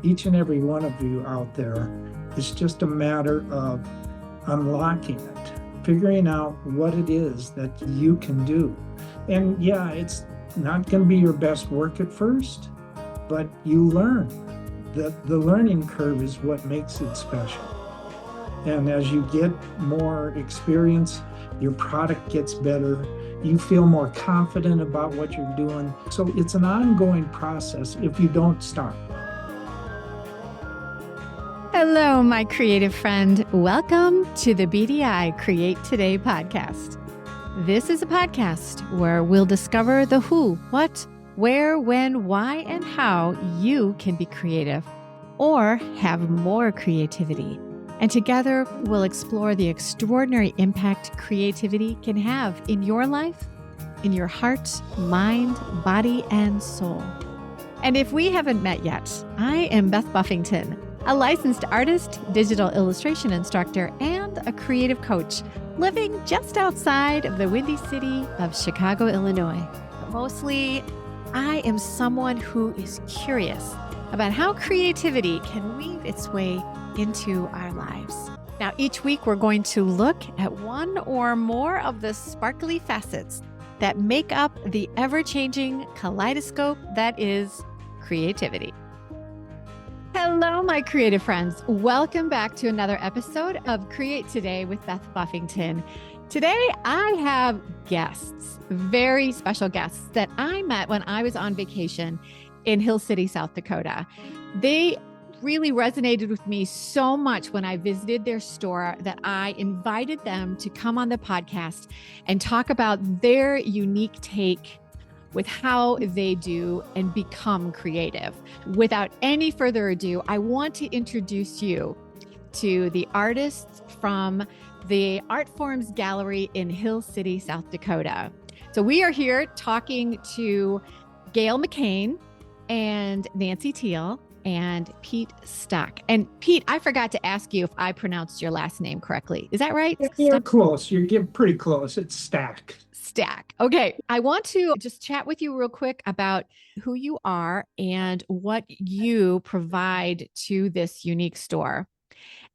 Each and every one of you out there, it's just a matter of unlocking it, figuring out what it is that you can do. And yeah, it's not going to be your best work at first, but you learn. The learning curve is what makes it special. And as you get more experience, your product gets better. You feel more confident about what you're doing. So it's an ongoing process if you don't start. Hello, my creative friend. Welcome to the BDI Create Today podcast. This is a podcast where we'll discover the who, what, where, when, why, and how you can be creative or have more creativity. And together, we'll explore the extraordinary impact creativity can have in your life, in your heart, mind, body, and soul. And if we haven't met yet, I am Beth Buffington, a licensed artist, digital illustration instructor, and a creative coach living just outside of the windy city of Chicago, Illinois. But mostly, I am someone who is curious about how creativity can weave its way into our lives. Now, each week we're going to look at one or more of the sparkly facets that make up the ever-changing kaleidoscope that is creativity. Hello, my creative friends. Welcome back to another episode of Create Today with Beth Buffington. Today, I have guests, very special guests that I met when I was on vacation in Hill City, South Dakota. They really resonated with me so much when I visited their store that I invited them to come on the podcast and talk about their unique take with how they do and become creative. Without any further ado, I want to introduce you to the artists from the Art Forms Gallery in Hill City, South Dakota. So we are here talking to Gail McKane and Nancy Teal and Pete Stach. And Pete, I forgot to ask you if I pronounced your last name correctly. Is that right? You're close. You're getting pretty close. It's Stach. Stach. Okay. I want to just chat with you real quick about who you are and what you provide to this unique store.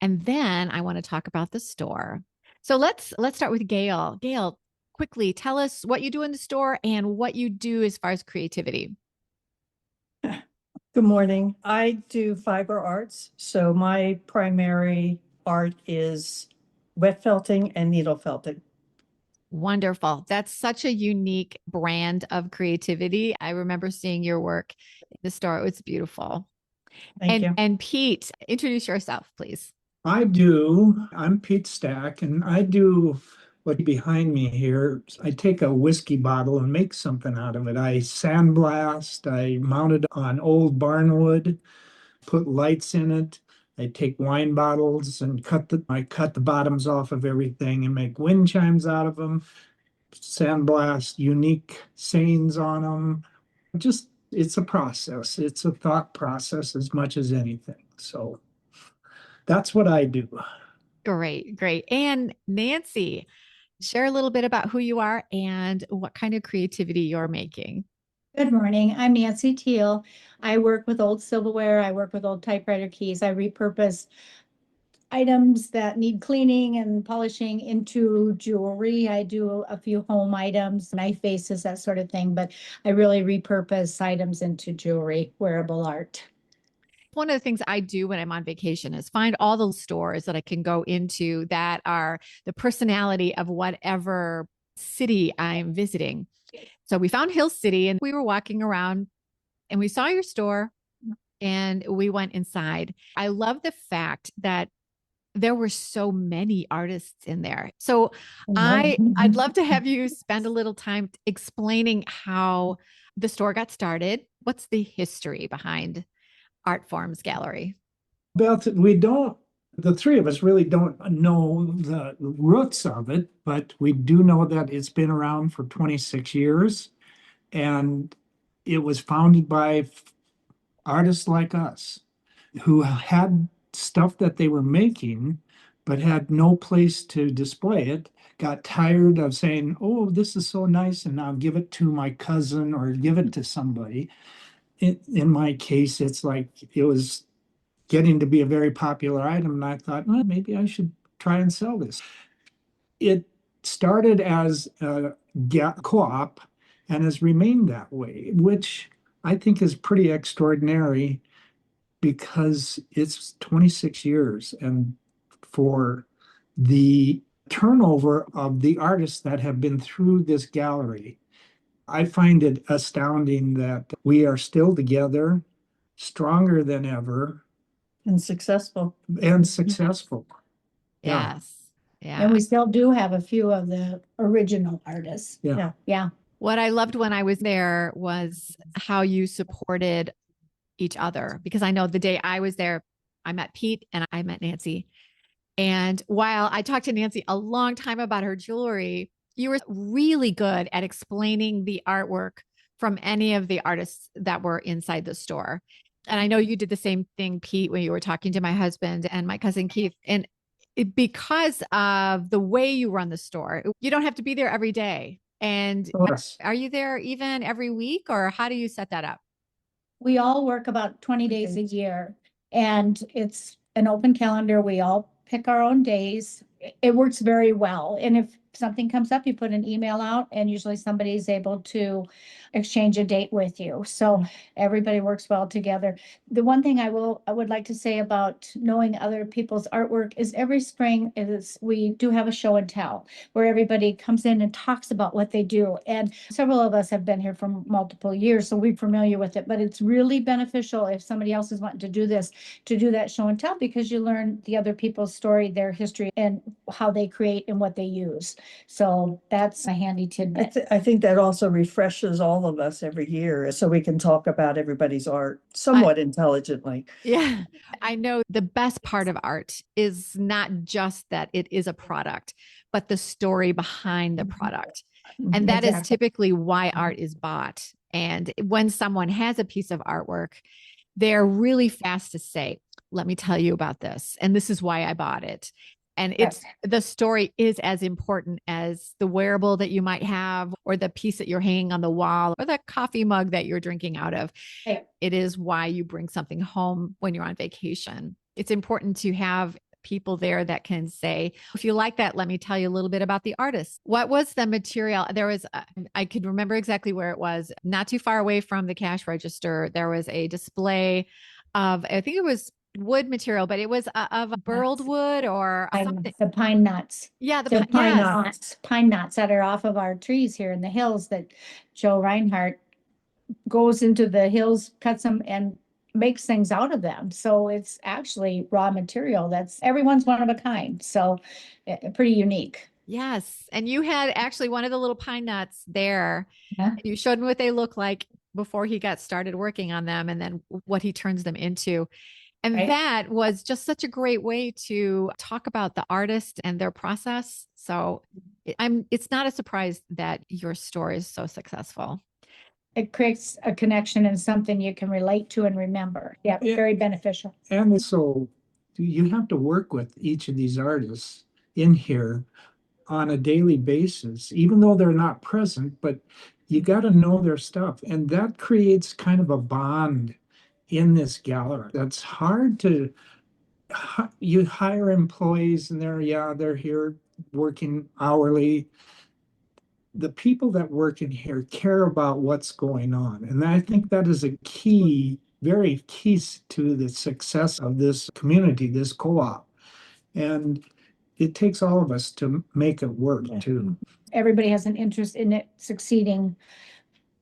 And then I want to talk about the store. So let's start with Gail. Gail, quickly tell us what you do in the store and what you do as far as creativity. Good morning. I do fiber arts. So my primary art is wet felting and needle felting. Wonderful. That's such a unique brand of creativity. I remember seeing your work in the store. It was beautiful. Thank you. And Pete, introduce yourself, please. I'm Pete Stach, and I do what behind me here. I take a whiskey bottle and make something out of it. I sandblast, I mount it on old barnwood, put lights in it. I take wine bottles and I cut the bottoms off of everything and make wind chimes out of them, sandblast unique sayings on them. It's a process. It's a thought process as much as anything. So that's what I do. Great. And Nancy, share a little bit about who you are and what kind of creativity you're making. Good morning. I'm Nancy Teal. I work with old silverware. I work with old typewriter keys. I repurpose items that need cleaning and polishing into jewelry. I do a few home items, knife bases, that sort of thing, but I really repurpose items into jewelry, wearable art. One of the things I do when I'm on vacation is find all the stores that I can go into that are the personality of whatever city I'm visiting. So we found Hill City and we were walking around and we saw your store and we went inside. I love the fact that there were so many artists in there. So I'd love to have you spend a little time explaining how the store got started. What's the history behind Art Forms Gallery? Beth, the three of us really don't know the roots of it, but we do know that it's been around for 26 years. And it was founded by artists like us who had stuff that they were making, but had no place to display it, got tired of saying, oh, this is so nice, and now give it to my cousin or give it to somebody. in my case, it's like it was getting to be a very popular item. And I thought, well, maybe I should try and sell this. It started as a co-op and has remained that way, which I think is pretty extraordinary because it's 26 years. And for the turnover of the artists that have been through this gallery, I find it astounding that we are still together, stronger than ever, And successful. and successful. Yeah. Yes. And Yeah. we still do have a few of the original artists. Yeah. Yeah. What I loved when I was there was how you supported each other, because I know the day I was there, I met Pete and I met Nancy. And while I talked to Nancy a long time about her jewelry, you were really good at explaining the artwork from any of the artists that were inside the store. And I know you did the same thing, Pete, when you were talking to my husband and my cousin Keith. And because of the way you run the store, you don't have to be there every day. And Yes. are you there even every week, or how do you set that up? We all work about 20 days a year, and it's an open calendar. We all pick our own days. It works very well. And if something comes up, you put an email out, and usually somebody's able to exchange a date with you. So everybody works well together. The one thing I would like to say about knowing other people's artwork is every spring we do have a show and tell where everybody comes in and talks about what they do. And several of us have been here for multiple years, so we're familiar with it, but it's really beneficial if somebody else is wanting to do this, to do that show and tell, because you learn the other people's story, their history, and how they create and what they use. So that's a handy tidbit. I think that also refreshes all of us every year, so we can talk about everybody's art somewhat intelligently. Yeah. I know the best part of art is not just that it is a product, but the story behind the product. And that is Exactly. typically why art is bought. And when someone has a piece of artwork, they're really fast to say, let me tell you about this. And this is why I bought it. And the story is as important as the wearable that you might have, or the piece that you're hanging on the wall, or the coffee mug that you're drinking out of. Right. It is why you bring something home when you're on vacation. It's important to have people there that can say, if you like that, let me tell you a little bit about the artist. What was the material? There was, I could remember exactly where it was, not too far away from the cash register. There was a display of, I think it was wood material, but it was of burled wood or something. The pine nuts. Yeah, The pine nuts that are off of our trees here in the hills that Joe Reinhardt goes into the hills, cuts them, and makes things out of them. So it's actually raw material. Everyone's one of a kind. So pretty unique. Yes. And you had actually one of the little pine nuts there. Yeah. You showed me what they look like before he got started working on them, and then what he turns them into. And Right. that was just such a great way to talk about the artist and their process. So it's not a surprise that your store is so successful. It creates a connection and something you can relate to and remember. Yeah, Yeah. very beneficial. And so you have to work with each of these artists in here on a daily basis, even though they're not present, but you got to know their stuff. And that creates kind of a bond in this gallery. That's hard to, you hire employees and they're here working hourly. The people that work in here care about what's going on. And I think that is a key, very key to the success of this community, this co-op. And it takes all of us to make it work too. Everybody has an interest in it succeeding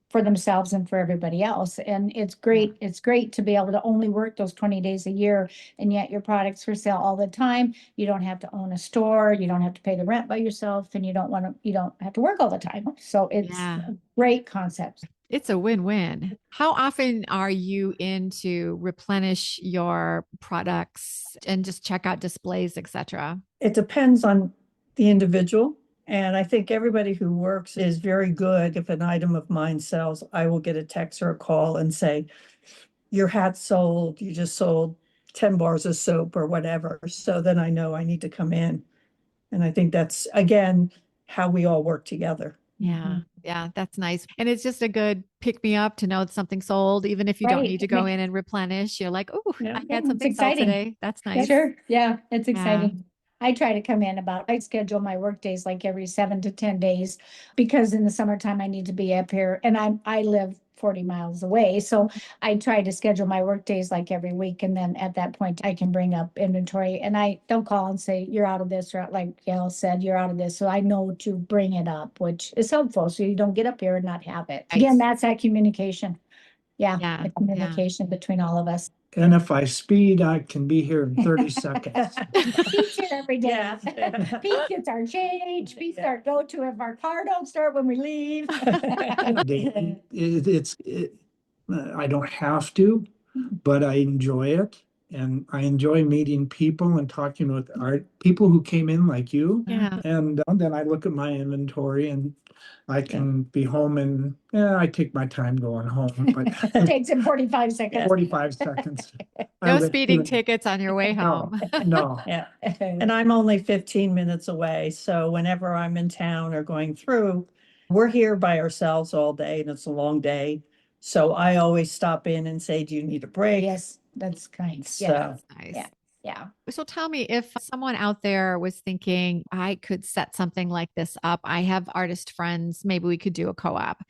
for themselves and for everybody else. And it's great. It's great to be able to only work those 20 days a year, and yet your product's for sale all the time. You don't have to own a store. You don't have to pay the rent by yourself, and you don't have to work all the time. So it's a great concept. It's a win-win. How often are you in to replenish your products and just check out displays, etc.? It depends on the individual. And I think everybody who works is very good. If an item of mine sells, I will get a text or a call and say, your hat sold, you just sold 10 bars of soap or whatever. So then I know I need to come in. And I think that's, again, how we all work together. Yeah. Yeah. That's nice. And it's just a good pick me up to know that something sold, even if you don't Right. need to go in and replenish. You're like, oh, Yeah. I Yeah, had it's something sold exciting. today. That's nice. Sure. Yeah, it's Yeah. exciting. I try to come in I schedule my work days like every 7 to 10 days because in the summertime I need to be up here and I live 40 miles away. So I try to schedule my work days like every week. And then at that point I can bring up inventory and I don't call and say, you're out of this, or like Gail said, you're out of this. So I know to bring it up, which is helpful. So you don't get up here and not have it. Right. Again, that's that communication. Yeah, Yeah. the communication between all of us. And if I speed, I can be here in 30 seconds. Pete's here every day. Yeah. Pete gets our change. Pete's our go-to if our car don't start when we leave. I don't have to, but I enjoy it. And I enjoy meeting people and talking with people who came in like you. Yeah. And then I look at my inventory and I can be home I take my time going home, but It takes him 45 seconds. 45 seconds. I No live speeding here. tickets on your way No, home. no. Yeah. And I'm only 15 minutes away. So whenever I'm in town or going through, we're here by ourselves all day and it's a long day. So I always stop in and say, do you need a break? Yes, that's kind. So Yeah, Nice. Yeah. yeah. So tell me, if someone out there was thinking, I could set something like this up, I have artist friends, maybe we could do a co-op.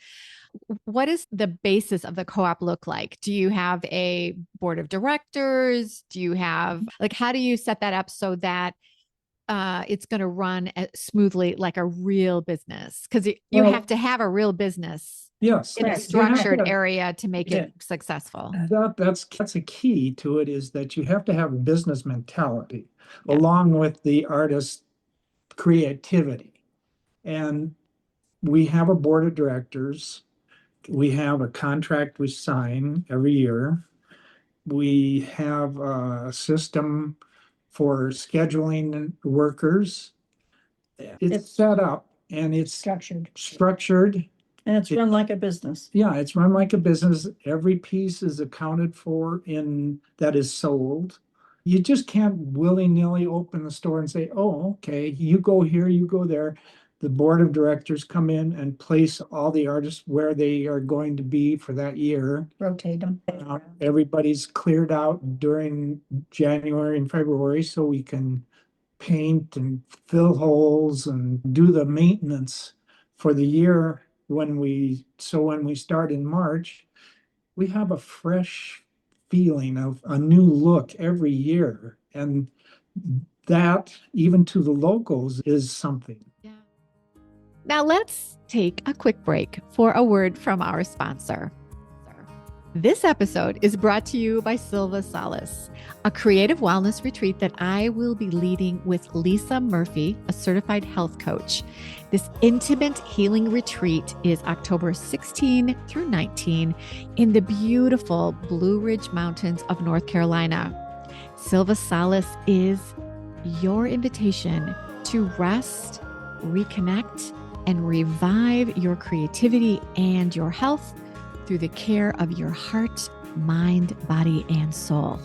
What does the basis of the co-op look like? Do you have a board of directors? Do you have, like, how do you set that up so that it's going to run smoothly like a real business? Because you Well- have to have a real business Yes. in a Correct. structured Yeah. area to make Yeah. it successful. That's a key to it, is that you have to have a business mentality Yeah. along with the artist's creativity. And we have a board of directors. We have a contract we sign every year. We have a system for scheduling workers. It's set up and it's structured. and it's run like a business. Yeah, it's run like a business. Every piece is accounted for that is sold. You just can't willy-nilly open the store and say, oh, okay, you go here, you go there. The board of directors come in and place all the artists where they are going to be for that year. Rotate them. Everybody's cleared out during January and February so we can paint and fill holes and do the maintenance for the year. When we start in March, we have a fresh feeling of a new look every year. And that, even to the locals, is something. Yeah. Now let's take a quick break for a word from our sponsor. This episode is brought to you by Silva Solace, a creative wellness retreat that I will be leading with Lisa Murphy, a certified health coach. This intimate healing retreat is October 16 through 19 in the beautiful Blue Ridge Mountains of North Carolina. Silva Solace is your invitation to rest, reconnect, and revive your creativity and your health through the care of your heart, mind, body, and soul.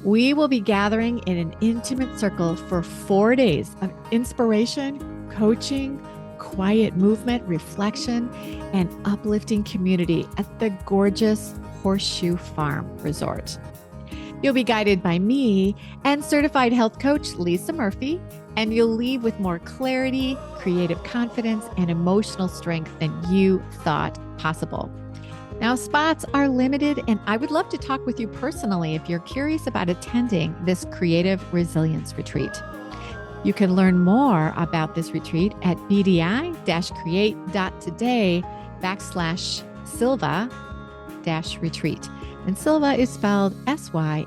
We will be gathering in an intimate circle for 4 days of inspiration, coaching, quiet movement, reflection, and uplifting community at the gorgeous Horseshoe Farm Resort. You'll be guided by me and certified health coach Lisa Murphy, and you'll leave with more clarity, creative confidence, and emotional strength than you thought possible. Now, spots are limited, and I would love to talk with you personally if you're curious about attending this creative resilience retreat. You can learn more about this retreat at bdi-create.today/Silva-retreat. And Silva is spelled Sylva.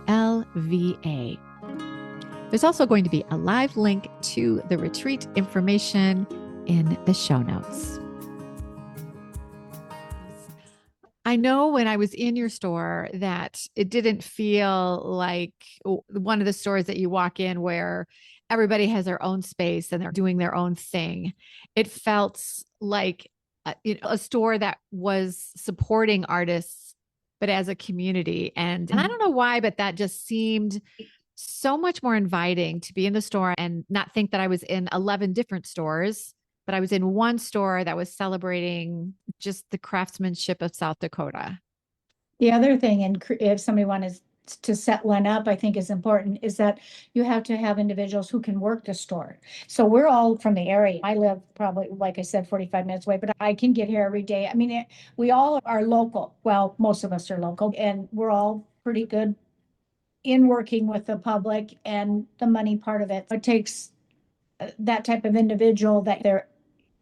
There's also going to be a live link to the retreat information in the show notes. I know when I was in your store that it didn't feel like one of the stores that you walk in where everybody has their own space and they're doing their own thing. It felt like a store that was supporting artists, but as a community. And I don't know why, but that just seemed so much more inviting to be in the store and not think that I was in 11 different stores but I was in one store that was celebrating just the craftsmanship of South Dakota. The other thing, and if somebody wanted to set one up, I think is important, is that you have to have individuals who can work the store. So we're all from the area. I live probably, like I said, 45 minutes away, but I can get here every day. I mean, we all are local. Well, most of us are local, and we're all pretty good in working with the public and the money part of it. It takes that type of individual that they're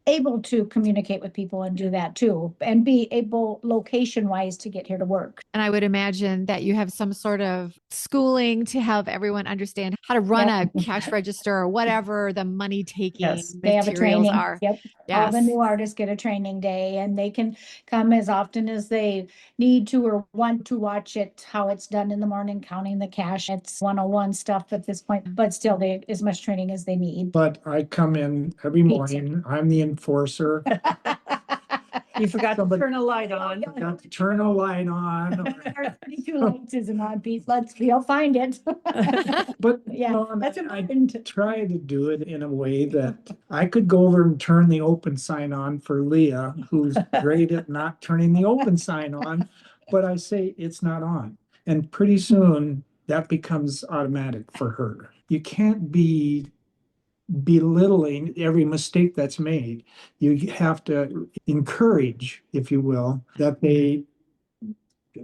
able to communicate with people and do that too, and be able location wise to get here to work. And I would imagine that you have some sort of schooling to help everyone understand how to run a cash register or whatever the money taking They have a materials training. are. Yep. All the new artists get a training day, and they can come as often as they need to or want to watch it, how it's done in the morning, counting the cash. It's 101 stuff at this point, but still they as much training as they need. But I come in every morning, I'm the enforcer. You forgot to Somebody- turn a light on. Got to turn a light on. Our 22 lights isn't on, Pete. You'll find it. But Yeah, you know, that's I important. try to do it in a way that I could go over and turn the open sign on for Leah, who's great at not turning the open sign on, but I say it's not on. And pretty soon that becomes automatic for her. You can't be belittling every mistake that's made. You have to encourage, if you will, that they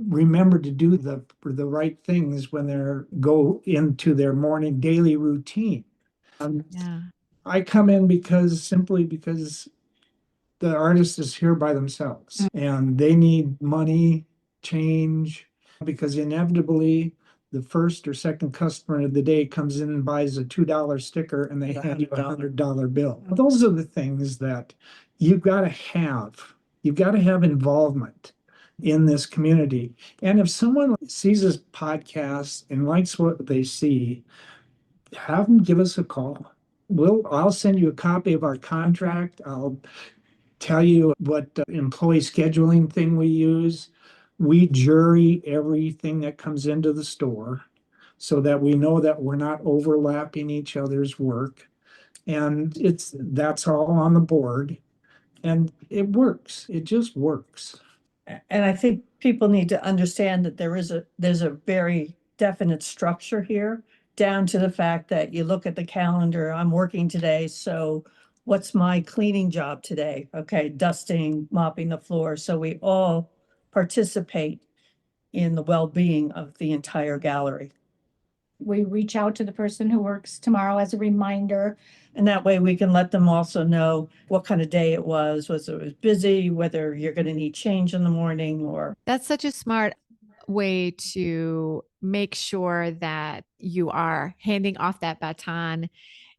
remember to do the right things when they're go into their morning daily routine. Yeah. I come in simply because the artist is here by themselves and they need money, change, because inevitably the first or second customer of the day comes in and buys a $2 sticker and they hand you a $100 bill. Those are the things that you've got to have. You've got to have involvement in this community. And if someone sees this podcast and likes what they see, have them give us a call. I'll send you a copy of our contract. I'll tell you what employee scheduling thing we use. We jury everything that comes into the store so that we know that we're not overlapping each other's work. And that's all on the board. And it works. It just works. And I think people need to understand that there's a very definite structure here, down to the fact that you look at the calendar, I'm working today, so what's my cleaning job today? Okay, dusting, mopping the floor. So we all participate in the well-being of the entire gallery. We reach out to the person who works tomorrow as a reminder. And that way we can let them also know what kind of day it was busy, whether you're going to need change in the morning or. That's such a smart way to make sure that you are handing off that baton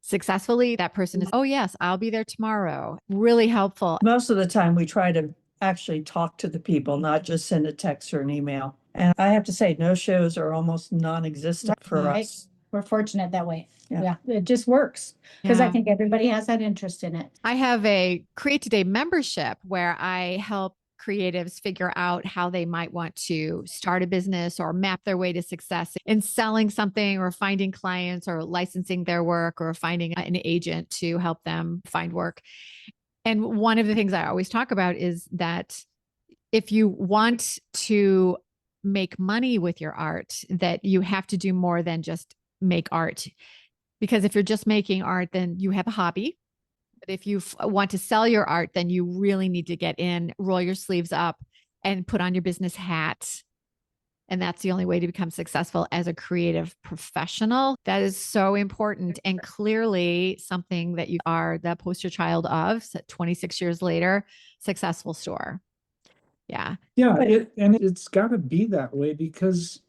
successfully. That person is, oh yes, I'll be there tomorrow. Really helpful. Most of the time we try to actually talk to the people, not just send a text or an email. And I have to say, no shows are almost non-existent for Right. us. We're fortunate that way. Yeah. Yeah, it just works because I Yeah. think everybody has that interest in it. I have a Create.today membership where I help creatives figure out how they might want to start a business or map their way to success in selling something or finding clients or licensing their work or finding an agent to help them find work. And one of the things I always talk about is that if you want to make money with your art, that you have to do more than just make art. Because if you're just making art, then you have a hobby. But if you want to sell your art, then you really need to get in, roll your sleeves up, and put on your business hat. And that's the only way to become successful as a creative professional. That is so important and clearly something that you are the poster child of. So 26 years later, successful store. Yeah. Yeah, it's got to be that way because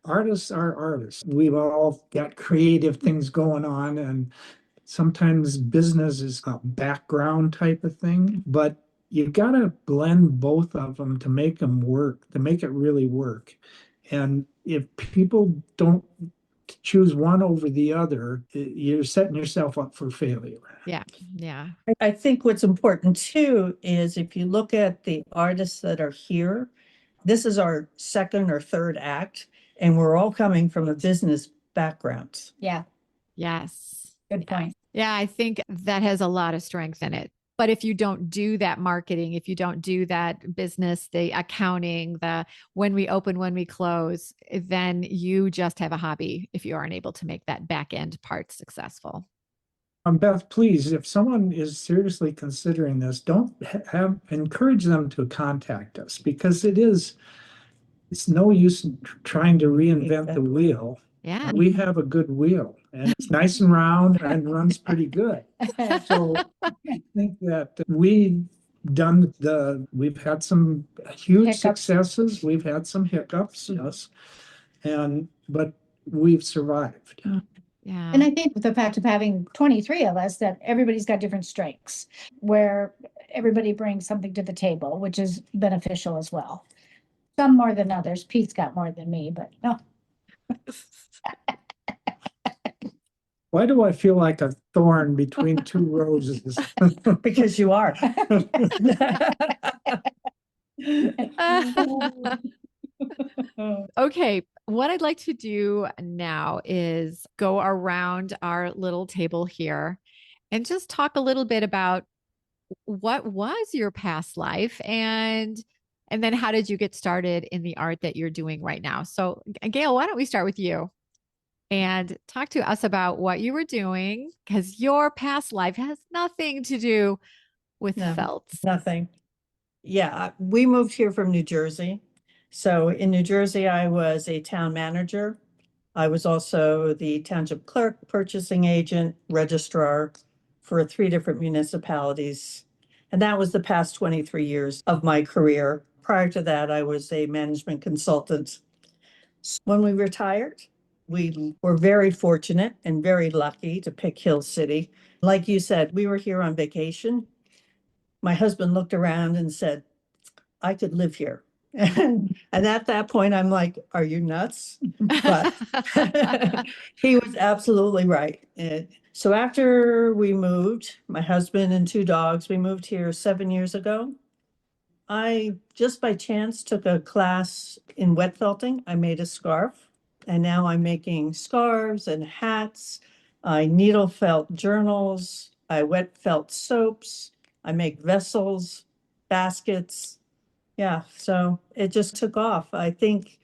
artists are artists. We've all got creative things going on, and sometimes business is a background type of thing, but you've got to blend both of them to make them work, to make it really work. And if people don't choose one over the other, you're setting yourself up for failure. Yeah. Yeah. I think what's important too is if you look at the artists that are here, this is our second or third act, and we're all coming from a business background. Yeah, Yes. good point. Yeah, I think that has a lot of strength in it. But if you don't do that marketing, if you don't do that business, the accounting, the when we open, when we close, then you just have a hobby if you aren't able to make that back end part successful. Beth, please, if someone is seriously considering this, don't have encourage them to contact us because it's no use trying to reinvent the wheel. Yeah. We have a good wheel and it's nice and round and runs pretty good. So I think that we've had some huge Hiccups. successes. We've had some hiccups, yes. But we've survived. Yeah. And I think the fact of having 23 of us, that everybody's got different strengths, where everybody brings something to the table, which is beneficial as well. Some more than others. Pete's got more than me, but no. Why do I feel like a thorn between two roses? Because you are. Okay, what I'd like to do now is go around our little table here and just talk a little bit about what was your past life and then how did you get started in the art that you're doing right now? So, Gail, why don't we start with you and talk to us about what you were doing because your past life has nothing to do with No. felts. Nothing. Yeah, we moved here from New Jersey. So in New Jersey, I was a town manager. I was also the township clerk, purchasing agent, registrar for 3 different municipalities. And that was the past 23 years of my career. Prior to that, I was a management consultant. When we retired, we were very fortunate and very lucky to pick Hill City. Like you said, we were here on vacation. My husband looked around and said, I could live here. And at that point, I'm like, are you nuts? But he was absolutely right. And so after we moved, my husband and 2 dogs, we moved here 7 years ago. I just by chance took a class in wet felting. I made a scarf and now I'm making scarves and hats. I needle felt journals. I wet felt soaps. I make vessels, baskets. Yeah, so it just took off. I think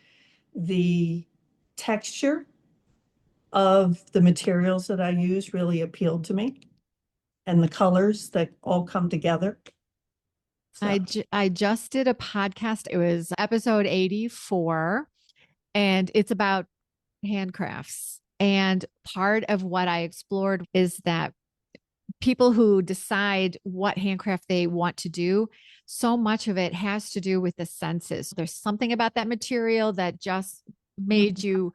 the texture of the materials that I use really appealed to me and the colors that all come together. So, I just did a podcast. It was episode 84, and it's about handcrafts. And part of what I explored is that people who decide what handcraft they want to do, so much of it has to do with the senses. There's something about that material that just made you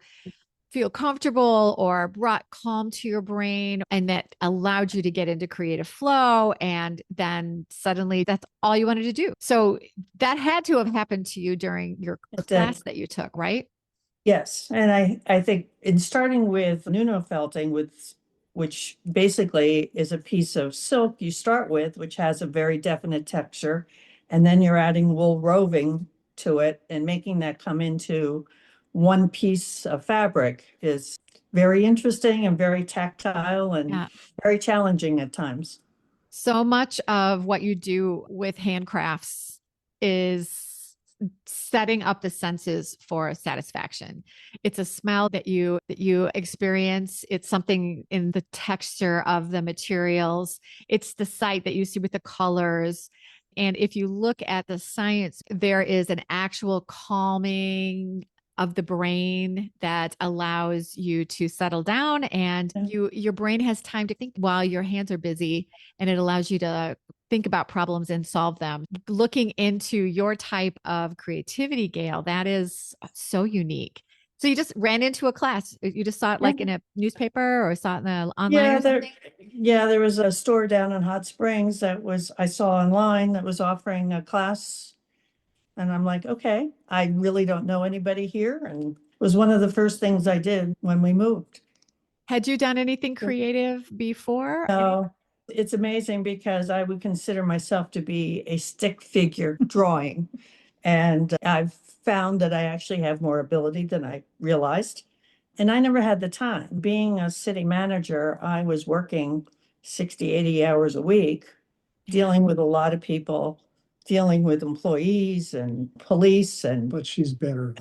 feel comfortable or brought calm to your brain and that allowed you to get into creative flow. And then suddenly that's all you wanted to do. So that had to have happened to you during your class that you took, right? yes, and I think in starting with Nuno felting, which basically is a piece of silk you start with, which has a very definite texture, and then you're adding wool roving to it and making that come into one piece of fabric is very interesting and very tactile and Yeah. very challenging at times. So much of what you do with handcrafts is setting up the senses for satisfaction. It's a smell that you experience. It's something in the texture of the materials. It's the sight that you see with the colors. And if you look at the science, there is an actual calming of the brain that allows you to settle down and your brain has time to think while your hands are busy, and it allows you to think about problems and solve them. Looking into your type of creativity, Gail, that is so unique. So you just ran into a class. You just saw it like in a newspaper or saw it in the online or something? There was a store down in Hot Springs I saw online that was offering a class. And I'm like, okay, I really don't know anybody here. And it was one of the first things I did when we moved. Had you done anything creative before? No, it's amazing because I would consider myself to be a stick figure drawing. And I've found that I actually have more ability than I realized. And I never had the time. Being a city manager, I was working 60, 80 hours a week, dealing with a lot of people, dealing with employees and police and, But she's better.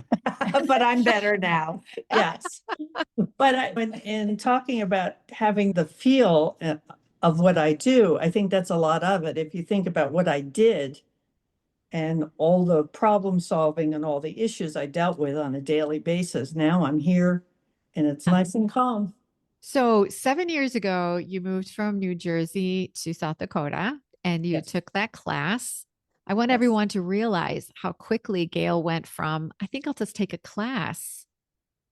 but I'm better now. Yes. But in talking about having the feel of what I do, I think that's a lot of it. If you think about what I did and all the problem solving and all the issues I dealt with on a daily basis, now I'm here and it's nice and calm. So 7 years ago, you moved from New Jersey to South Dakota and you Yes. took that class. I want Yes. everyone to realize how quickly Gail went from, I think I'll just take a class,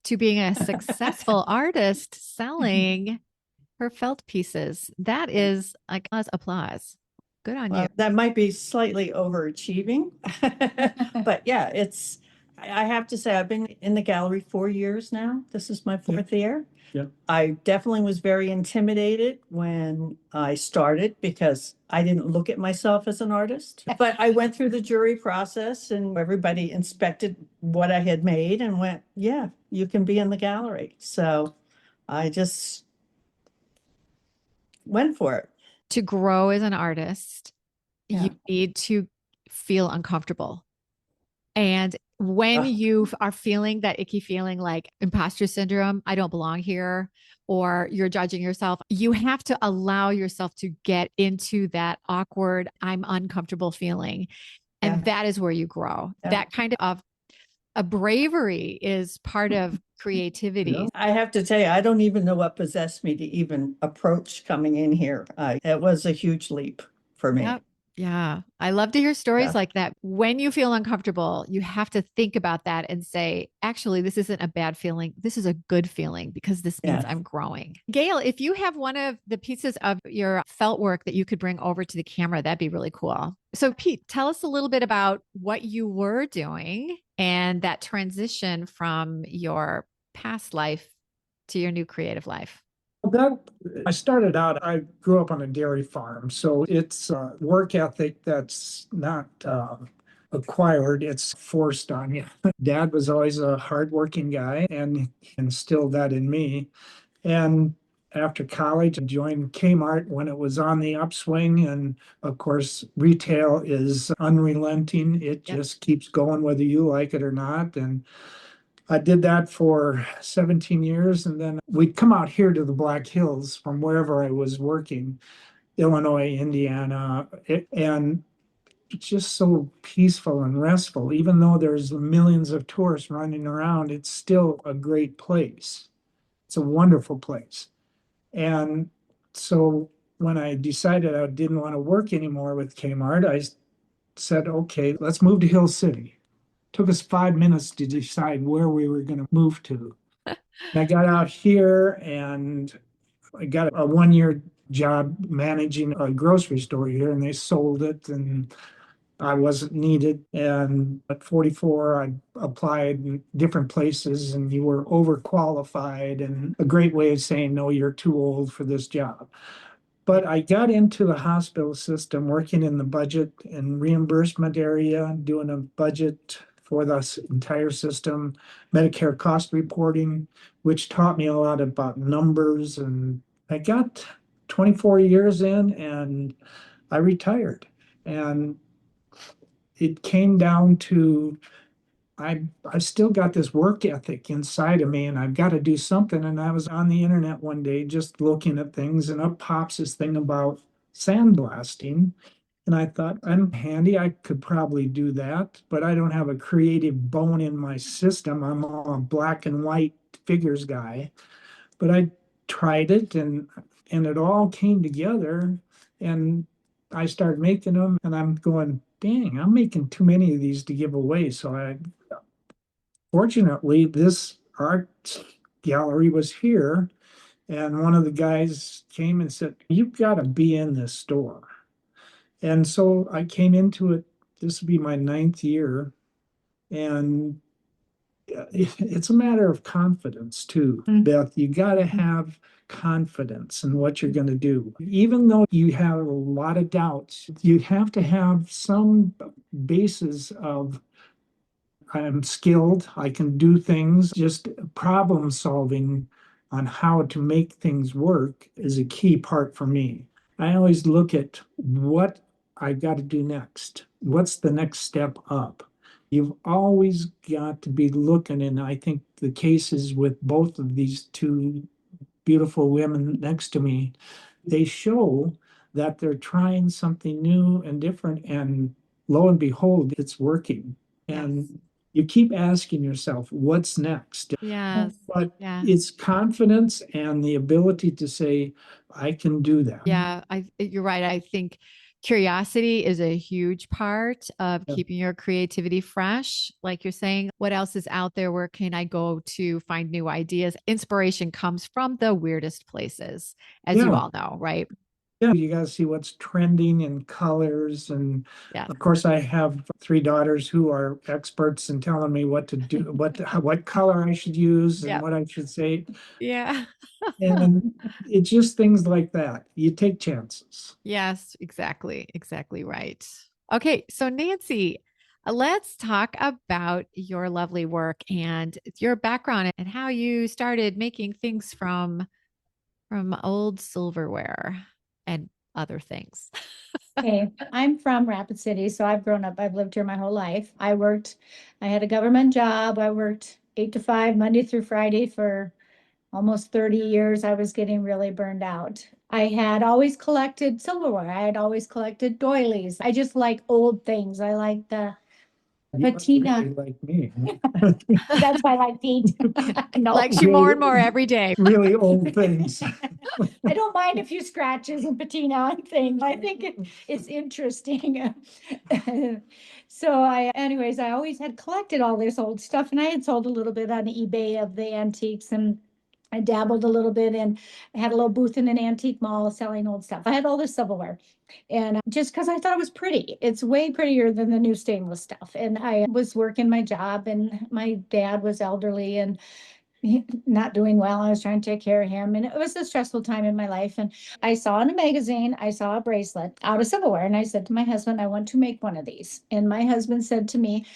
to being a successful artist selling her felt pieces. That is like applause. Good on you. That might be slightly overachieving, but yeah, I have to say, I've been in the gallery 4 years now. This is my fourth year. Yeah. I definitely was very intimidated when I started because I didn't look at myself as an artist. But I went through the jury process and everybody inspected what I had made and went, yeah, you can be in the gallery. So I just went for it. To grow as an artist, Yeah. you need to feel uncomfortable. And when you are feeling that icky feeling like imposter syndrome, I don't belong here, or you're judging yourself, you have to allow yourself to get into that awkward, I'm uncomfortable feeling. And Yeah. that is where you grow. Yeah. That kind of a bravery is part of creativity. Yeah. I have to tell you, I don't even know what possessed me to even approach coming in here. It was a huge leap for me. Yep. Yeah. I love to hear stories Yeah. like that. When you feel uncomfortable, you have to think about that and say, actually, this isn't a bad feeling. This is a good feeling because this means Yeah. I'm growing. Gail, if you have one of the pieces of your felt work that you could bring over to the camera, that'd be really cool. So, Pete, tell us a little bit about what you were doing and that transition from your past life to your new creative life. I started out, I grew up on a dairy farm, so it's a work ethic that's not acquired, it's forced on you. Dad was always a hardworking guy and he instilled that in me. And after college, I joined Kmart when it was on the upswing. And of course, retail is unrelenting. It Yep. just keeps going whether you like it or not. And I did that for 17 years. And then we'd come out here to the Black Hills from wherever I was working, Illinois, Indiana, and it's just so peaceful and restful. Even though there's millions of tourists running around, it's still a great place. It's a wonderful place. And so when I decided I didn't want to work anymore with Kmart, I said, okay, let's move to Hill City. Took us 5 minutes to decide where we were going to move to. I got out here and I got a 1 year job managing a grocery store here, and they sold it and I wasn't needed. And at 44, I applied in different places and you were overqualified, and a great way of saying, no, you're too old for this job. But I got into the hospital system, working in the budget and reimbursement area, doing a budget for the entire system, Medicare cost reporting, which taught me a lot about numbers. And I got 24 years in and I retired. And it came down to I've still got this work ethic inside of me and I've got to do something. And I was on the internet one day just looking at things, and up pops this thing about sandblasting. And I thought, I'm handy, I could probably do that, but I don't have a creative bone in my system. I'm a black and white figures guy. But I tried it and it all came together, and I started making them, and I'm going, dang, I'm making too many of these to give away. So fortunately, this art gallery was here, and one of the guys came and said, you've got to be in this store. And so I came into it. This will be my 9th year. And it's a matter of confidence too, Beth. You got to have confidence in what you're going to do. Even though you have a lot of doubts, you have to have some basis of I'm skilled, I can do things, just problem solving on how to make things work is a key part for me. I always look at what I got to do next. What's the next step up? You've always got to be looking, and I think the cases with both of these two beautiful women next to me, they show that they're trying something new and different, and lo and behold, it's working. And you keep asking yourself, what's next? Yes. But Yeah. it's confidence and the ability to say, I can do that. Yeah, you're right. I think curiosity is a huge part of Yeah. keeping your creativity fresh. Like you're saying, what else is out there? Where can I go to find new ideas? Inspiration comes from the weirdest places, as you Yeah. all know, right? Yeah, you got to see what's trending in colors. And Yeah. of course, I have three daughters who are experts in telling me what to do, what color I should use and Yeah. what I should say. Yeah. And it's just things like that. You take chances. Yes, exactly. Exactly right. Okay. So, Nancy, let's talk about your lovely work and your background and how you started making things from old silverware and other things. Okay, I'm from Rapid City, so I've lived here my whole life. I had a government job. I worked 8 to 5, Monday through Friday for almost 30 years. I was getting really burned out. I had always collected silverware. I had always collected doilies. I just like old things. I like the You must patina. really like me. That's why I like Pete. No. Likes you more and more every day. Really old things. I don't mind a few scratches and patina on things. I think it's interesting. Anyways, I always had collected all this old stuff, and I had sold a little bit on eBay of the antiques, and I dabbled a little bit and had a little booth in an antique mall selling old stuff. I had all this silverware. And just because I thought it was pretty, it's way prettier than the new stainless stuff. And I was working my job, and my dad was elderly and not doing well. I was trying to take care of him, and it was a stressful time in my life. And I saw in a magazine, I saw a bracelet out of silverware, and I said to my husband, I want to make one of these. And my husband said to me,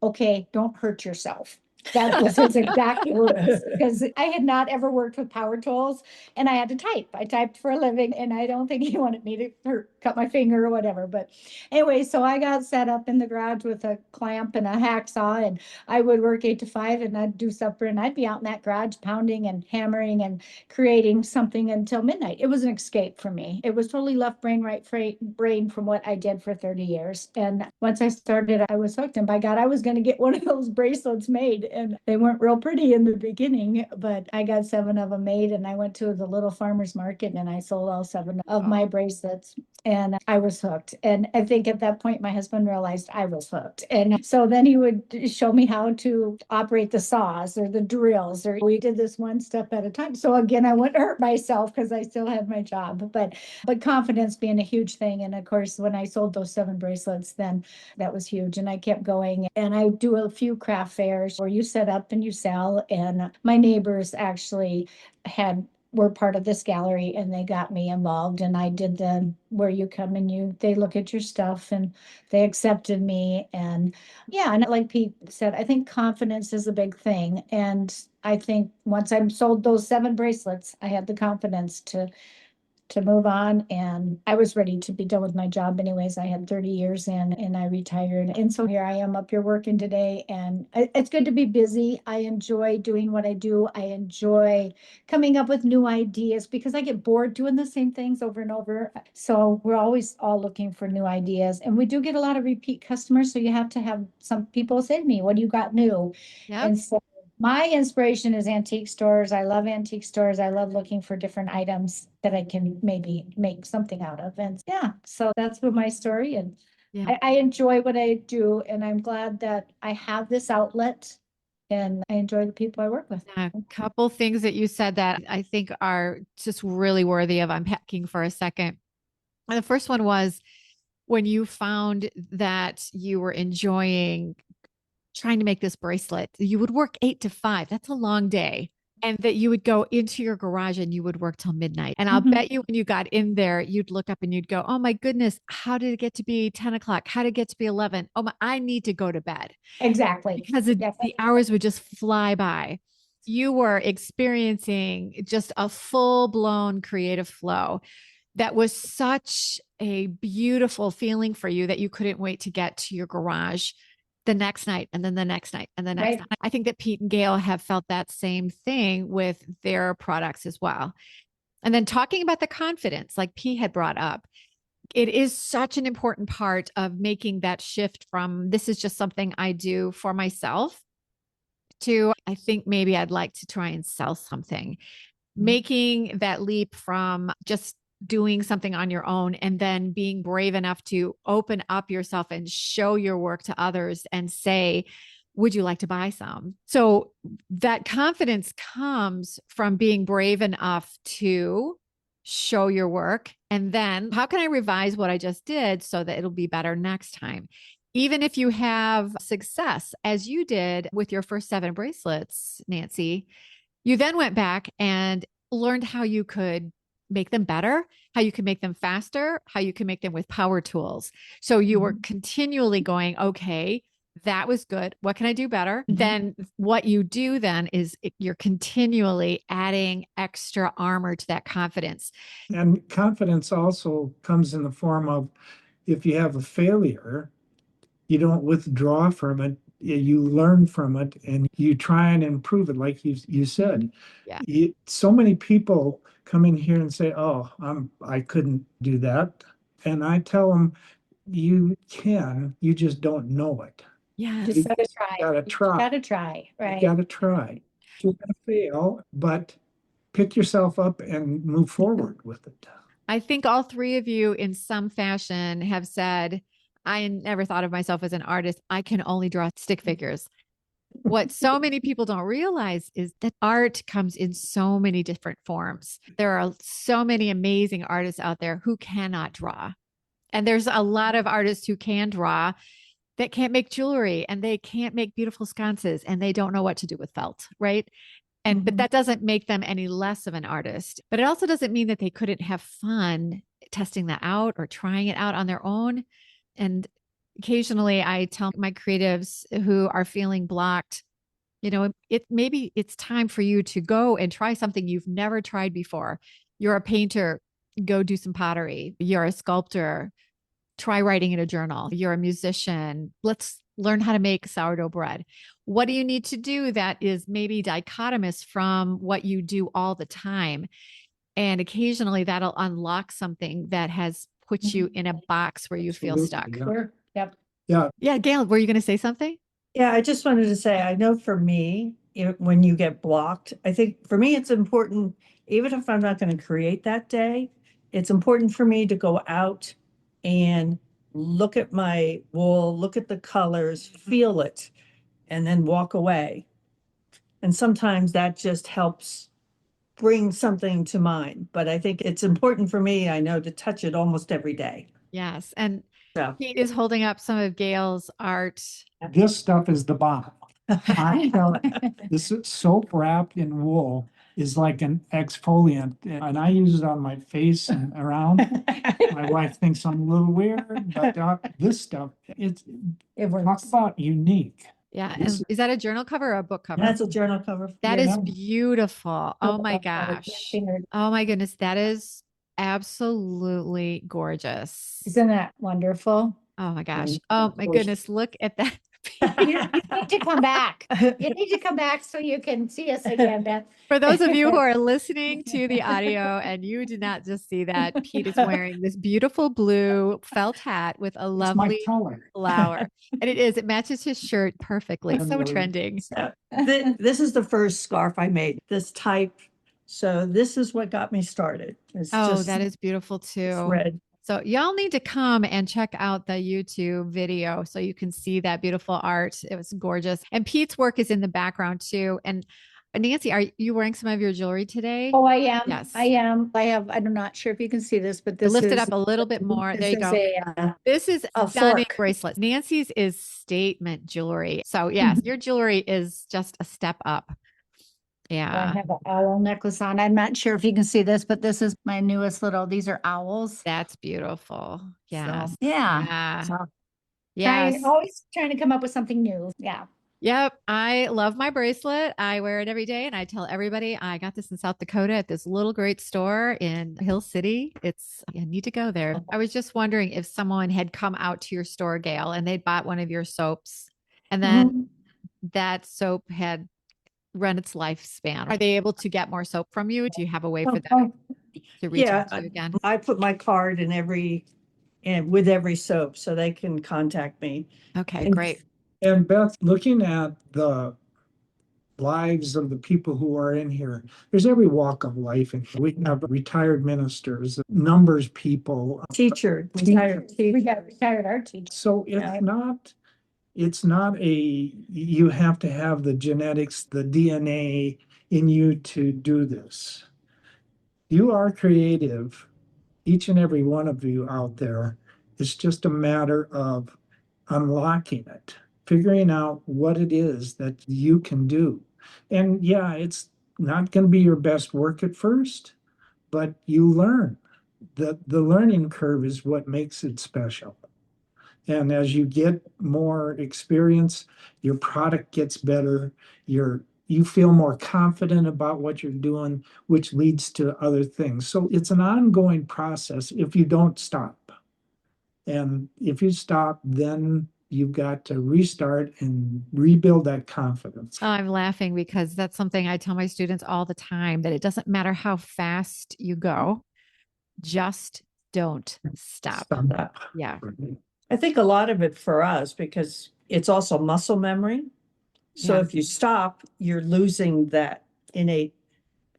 okay, don't hurt yourself. That was his exact words, because I had not ever worked with power tools, and I had to type. I typed for a living, and I don't think he wanted me to cut my finger or whatever. But anyway, so I got set up in the garage with a clamp and a hacksaw, and I would work 8 to 5, and I'd do supper, and I'd be out in that garage pounding and hammering and creating something until midnight. It was an escape for me. It was totally left brain, right brain from what I did for 30 years. And once I started, I was hooked. And by God, I was going to get one of those bracelets made. And they weren't real pretty in the beginning, but I got 7 of them made. And I went to the little farmer's market and I sold all 7 of my bracelets. And I was hooked. And I think at that point, my husband realized I was hooked. And so then he would show me how to operate the saws or the drills, or we did this one step at a time. So again, I wouldn't hurt myself because I still had my job, but confidence being a huge thing. And of course, when I sold those 7 bracelets, then that was huge. And I kept going. And I do a few craft fairs where you set up and you sell. And my neighbors actually were part of this gallery, and they got me involved, and I did where you come and they look at your stuff, and they accepted me. And yeah, and like Pete said, I think confidence is a big thing. And I think once I sold those 7 bracelets, I had the confidence to move on, and I was ready to be done with my job anyways. I had 30 years in, and I retired. And so here I am up here working today, and it's good to be busy. I enjoy doing what I do. I enjoy coming up with new ideas because I get bored doing the same things over and over. So we're always all looking for new ideas, and we do get a lot of repeat customers. So you have to have some people say to me, what do you got new? Yep. And so my inspiration is antique stores. I love antique stores. I love looking for different items that I can maybe make something out of. And yeah, so that's what my story. And Yeah. I enjoy what I do, and I'm glad that I have this outlet, and I enjoy the people I work with. A couple things that you said that I think are just really worthy of unpacking for a second. And the first one was when you found that you were enjoying trying to make this bracelet, you would work 8 to 5. That's a long day. And that you would go into your garage and you would work till midnight. And I'll bet you when you got in there, you'd look up and you'd go, oh my goodness, how did it get to be 10 o'clock? How did it get to be 11? Oh my, I need to go to bed. Exactly. Because the hours would just fly by. You were experiencing just a full-blown creative flow that was such a beautiful feeling for you that you couldn't wait to get to your garage the next night and then the next night and the next night. I think that Pete and Gail have felt that same thing with their products as well. And then talking about the confidence, like Pete had brought up, it is such an important part of making that shift from this is just something I do for myself to I think maybe I'd like to try and sell something. Making that leap from just doing something on your own and then being brave enough to open up yourself and show your work to others and say, would you like to buy some? So that confidence comes from being brave enough to show your work. And then how can I revise what I just did so that it'll be better next time? Even if you have success, as you did with your first 7 bracelets, Nancy, you then went back and learned how you could make them better, how you can make them faster, how you can make them with power tools. So you were continually going, okay, that was good. What can I do better? Then what you do then is you're continually adding extra armor to that confidence. And confidence also comes in the form of if you have a failure, you don't withdraw from it. You learn from it and you try and improve it, like you said. Yeah. So many people come in here and say, "Oh, I couldn't do that," and I tell them, "You can. You just don't know it. Yeah. Just gotta try. Gotta try. Gotta try, You right? gotta try. You're gonna fail, but pick yourself up and move forward with it." I think all 3 of you in some fashion have said, I never thought of myself as an artist. I can only draw stick figures. What so many people don't realize is that art comes in so many different forms. There are so many amazing artists out there who cannot draw. And there's a lot of artists who can draw that can't make jewelry and they can't make beautiful sconces and they don't know what to do with felt, right? And but that doesn't make them any less of an artist. But it also doesn't mean that they couldn't have fun testing that out or trying it out on their own. And occasionally I tell my creatives who are feeling blocked, maybe it's time for you to go and try something you've never tried before. You're a painter, go do some pottery. You're a sculptor, try writing in a journal. You're a musician, let's learn how to make sourdough bread. What do you need to do that is maybe dichotomous from what you do all the time? And occasionally that'll unlock something that has put you in a box where you feel stuck. Yeah. Sure. Yep. Yeah. Yeah, Gail, were you going to say something? Yeah, I just wanted to say, I know for me, when you get blocked, I think for me, it's important, even if I'm not going to create that day, it's important for me to go out and look at my wool, look at the colors, feel it, and then walk away. And sometimes that just helps bring something to mind. But I think it's important for me, I know, to touch it almost every day. Yes. And So Pete is holding up some of Gail's art. This stuff is the bomb. I tell it, this soap wrapped in wool is like an exfoliant, and I use it on my face and around. My wife thinks I'm a little weird, but this stuff, It talk works. about unique. Yeah. And is that a journal cover or a book cover? that's a journal cover. That Yeah. is beautiful. Oh my gosh. Oh my goodness. That is absolutely gorgeous. Isn't that wonderful? Oh my gosh. Oh my goodness. Look at that. You need to come back. You need to come back so you can see us again, Beth. For those of you who are listening to the audio and you did not just see that, Pete is wearing this beautiful blue felt hat with a It's my lovely color. flower. And it matches his shirt perfectly. So Unbelievable. trending. So, this is the first scarf I made, this type. So this is what got me started. It's Oh, just that is beautiful too. thread. So y'all need to come and check out the YouTube video so you can see that beautiful art. It was gorgeous. And Pete's work is in the background too. And Nancy, are you wearing some of your jewelry today? Oh, I am. Yes. I am. I'm not sure if you can see this, but this Lift it is up a little bit more. There you this go. is This is a stunning fork. bracelet. Nancy's is statement jewelry. So yes, your jewelry is just a step up. I Yeah, have an owl necklace on. I'm not sure if you can see this, but this is my newest little, these are owls. that's beautiful. Yes. Yeah. Yeah. So Yes. always trying to come up with something new. Yeah. Yep. I love my bracelet. I wear it every day and I tell everybody I got this in South Dakota at this little great store in Hill City. I need to go there. I was just wondering if someone had come out to your store, Gail, and they'd bought one of your soaps and then Mhm. that soap had run its lifespan. Are they able to get more soap from you? Do you have a way for them to reach Yeah, out to you again? I put my card and with every soap so they can contact me. Okay, And great. And Beth, looking at the lives of the people who are in here, there's every walk of life in here. We have retired ministers, numbers people. retired teacher. We got retired art teacher. So Yeah. it's not you have to have the genetics, the DNA in you to do this. You are creative, each and every one of you out there. It's just a matter of unlocking it, figuring out what it is that you can do. And yeah, it's not going to be your best work at first, but you learn. The learning curve is what makes it special. And as you get more experience, your product gets better, you feel more confident about what you're doing, which leads to other things. So it's an ongoing process if you don't stop. And if you stop, then you've got to restart and rebuild that confidence. I'm laughing because that's something I tell my students all the time that it doesn't matter how fast you go, just don't stop. Stop. Yeah. I think a lot of it for us, because it's also muscle memory. So Yeah. if you stop, you're losing that innate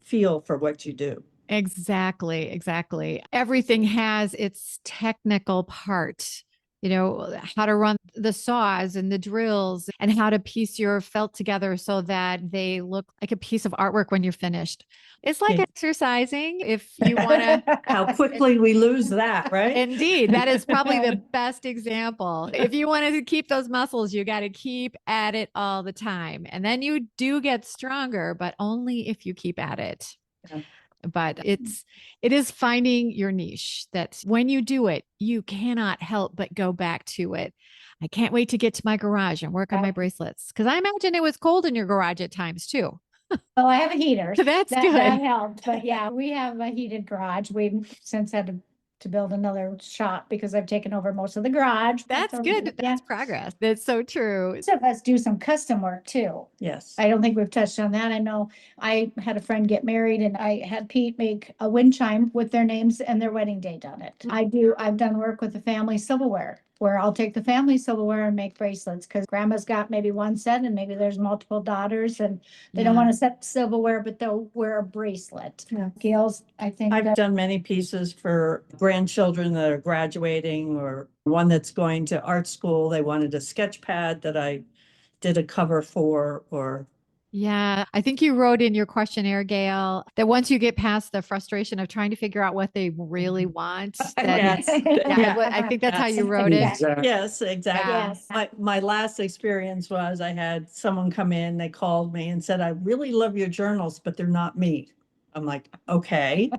feel for what you do. Exactly, exactly. Everything has its technical part. How to run the saws and the drills and how to piece your felt together so that they look like a piece of artwork when you're finished. It's like Yeah. exercising. If you want to, How quickly we lose that, right? indeed, that is probably the best example. If you want to keep those muscles, you got to keep at it all the time. And then you do get stronger, but only if you keep at it. Yeah. But it is finding your niche that when you do it, you cannot help but go back to it. I can't wait to get to my garage and work on my bracelets because I imagine it was cold in your garage at times too. Well, I have a heater. That's That good. helped, but yeah, we have a heated garage. We've since had to build another shop because I've taken over most of the garage. That's good. Yeah. That's progress. That's so true. Most of us do some custom work too. Yes. I don't think we've touched on that. I know I had a friend get married and I had Pete make a wind chime with their names and their wedding date on it. I've done work with the family silverware where I'll take the family silverware and make bracelets because grandma's got maybe one set and maybe there's multiple daughters and they don't want to set silverware, but they'll wear a bracelet. Yeah. Gail's, I think. I've done many pieces for grandchildren that are graduating or one that's going to art school. They wanted a sketch pad that I did a cover for, or Yeah, I think you wrote in your questionnaire, Gail, that once you get past the frustration of trying to figure out what they really want, that Yes. I think that's how you wrote it. Exactly. Yes, exactly. Yes. My last experience was I had someone come in, they called me and said, I really love your journals, but they're not me. I'm like, okay,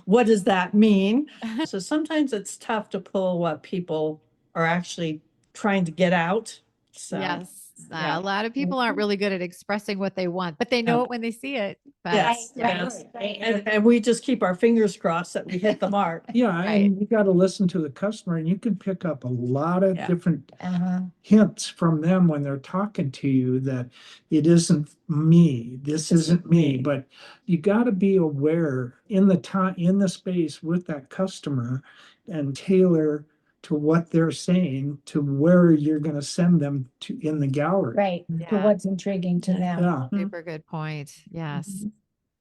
what does that mean? So sometimes it's tough to pull what people are actually trying to get out. So, Yes. yeah. A lot of people aren't really good at expressing what they want, but they know it when they see it. But Yes, yes. And we just keep our fingers crossed that we hit the mark. Yeah, Right. and you got to listen to the customer, and you can pick up a lot of Yeah. different Uh-huh. hints from them when they're talking to you that it isn't me, this isn't me, but you got to be aware in the time, in the space with that customer and tailor to what they're saying to where you're going to send them to in the gallery. Right, to Yeah. what's intriguing to them. Yeah. super good point. Yes. Mhm.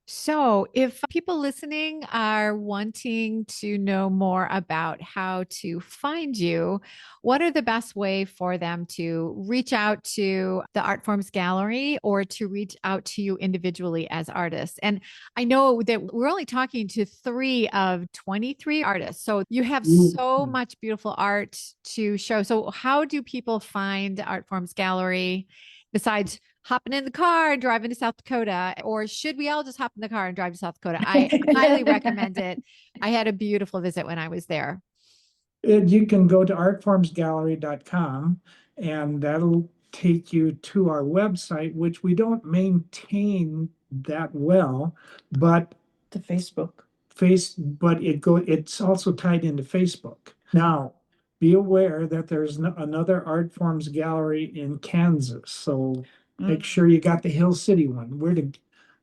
So, if people listening are wanting to know more about how to find you, what are the best way for them to reach out to the Art Forms Gallery or to reach out to you individually as artists? And I know that we're only talking to 3 of 23 artists. So, you have so much beautiful art to show. So, how do people find Art Forms Gallery besides hopping in the car and driving to South Dakota? Or should we all just hop in the car and drive to South Dakota? I highly recommend it. I had a beautiful visit when I was there. You can go to artformsgallery.com and that'll take you to our website, which we don't maintain that well, but The Facebook. it's also tied into Facebook. Now, be aware that there's another art forms gallery in Kansas, so make sure you got the Hill City one.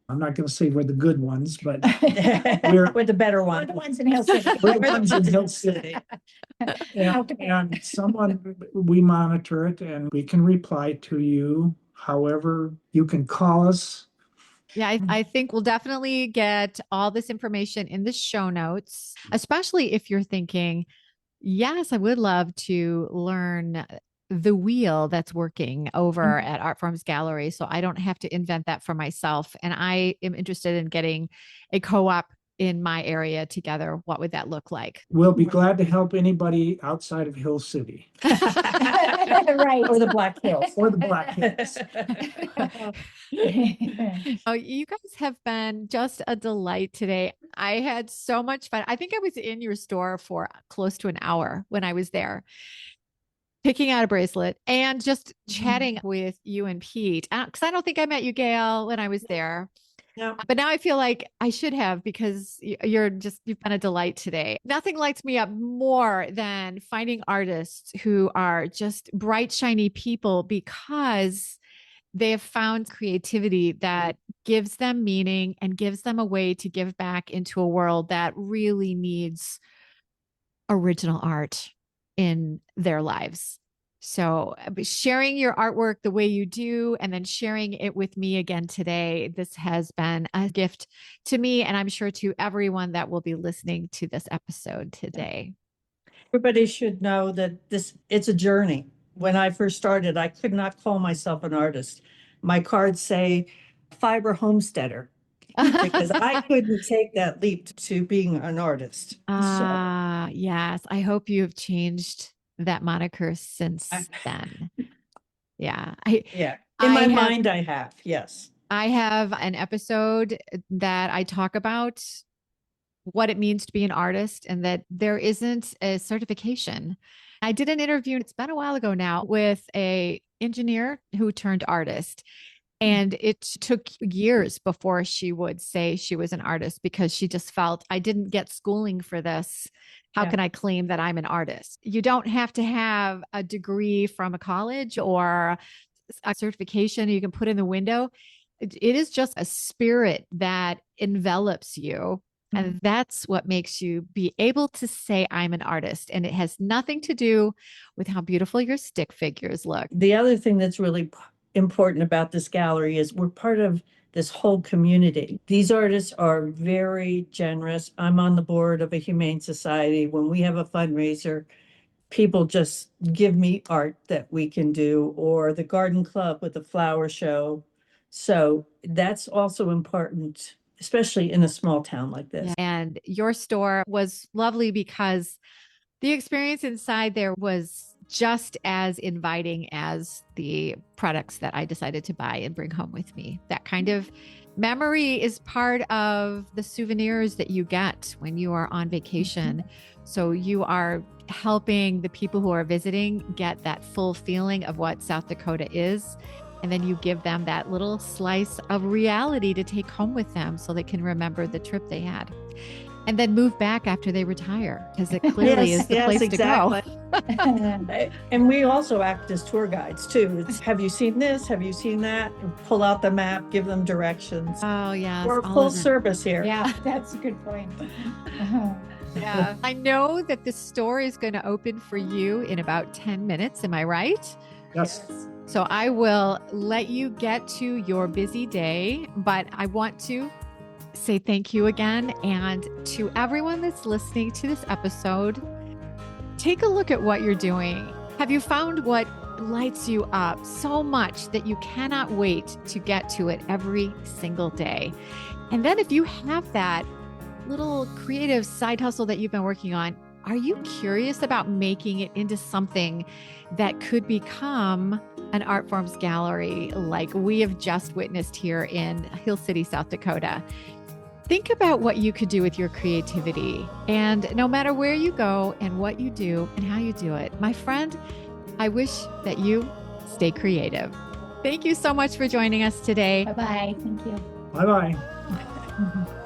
I'm not going to say we're the good ones, but We're the better We're one. the ones in Hill City. we're the ones in Hill City. And we monitor it and we can reply to you. However, you can call us. Yeah, I think we'll definitely get all this information in the show notes, especially if you're thinking, yes, I would love to learn the wheel that's working over at Art Forms Gallery, so I don't have to invent that for myself. And I am interested in getting a co-op in my area together. What would that look like? We'll be glad to help anybody outside of Hill City Right. Or the Black Hills. or the Black Hills. Oh, you guys have been just a delight today. I had so much fun. I think I was in your store for close to an hour when I was there, picking out a bracelet and just chatting with you and Pete. Because I don't think I met you, Gail, when I was there. No. But now I feel like I should have, because you've been a delight today. Nothing lights me up more than finding artists who are just bright, shiny people because they have found creativity that gives them meaning and gives them a way to give back into a world that really needs original art in their lives. So sharing your artwork the way you do, and then sharing it with me again today, this has been a gift to me, and I'm sure to everyone that will be listening to this episode today. Everybody should know that it's a journey. When I first started, I could not call myself an artist. My cards say fiber homesteader because I couldn't take that leap to being an artist. Yes. I hope you have changed that moniker since then. Yeah. In my mind, I have. Yes. I have an episode that I talk about what it means to be an artist and that there isn't a certification. I did an interview, it's been a while ago now, with an engineer who turned artist. And it took years before she would say she was an artist because she just felt, I didn't get schooling for this. How can I claim that I'm an artist? You don't have to have a degree from a college or a certification you can put in the window. It is just a spirit that envelops you. And that's what makes you be able to say, I'm an artist. And it has nothing to do with how beautiful your stick figures look. The other thing that's really important about this gallery is we're part of this whole community. These artists are very generous. I'm on the board of a humane society. When we have a fundraiser, people just give me art that we can do, or the garden club with the flower show. So that's also important, especially in a small town like this. And your store was lovely because the experience inside there was just as inviting as the products that I decided to buy and bring home with me. That kind of memory is part of the souvenirs that you get when you are on vacation. So you are helping the people who are visiting get that full feeling of what South Dakota is. And then you give them that little slice of reality to take home with them so they can remember the trip they had. And then move back after they retire, because it clearly is the place to go. And we also act as tour guides too. It's, have you seen this? Have you seen that? And pull out the map, give them directions. Oh, yes. We're full service here. Yeah, that's a good point. Yeah. I know that the store is going to open for you in about 10 minutes. Am I right? Yes. So I will let you get to your busy day, but I want to say thank you again. And to everyone that's listening to this episode, take a look at what you're doing. Have you found what lights you up so much that you cannot wait to get to it every single day? And then if you have that little creative side hustle that you've been working on, are you curious about making it into something that could become an art forms gallery like we have just witnessed here in Hill City, South Dakota? Think about what you could do with your creativity. And no matter where you go and what you do and how you do it, my friend, I wish that you stay creative. Thank you so much for joining us today. Bye-bye. Thank you. Bye-bye.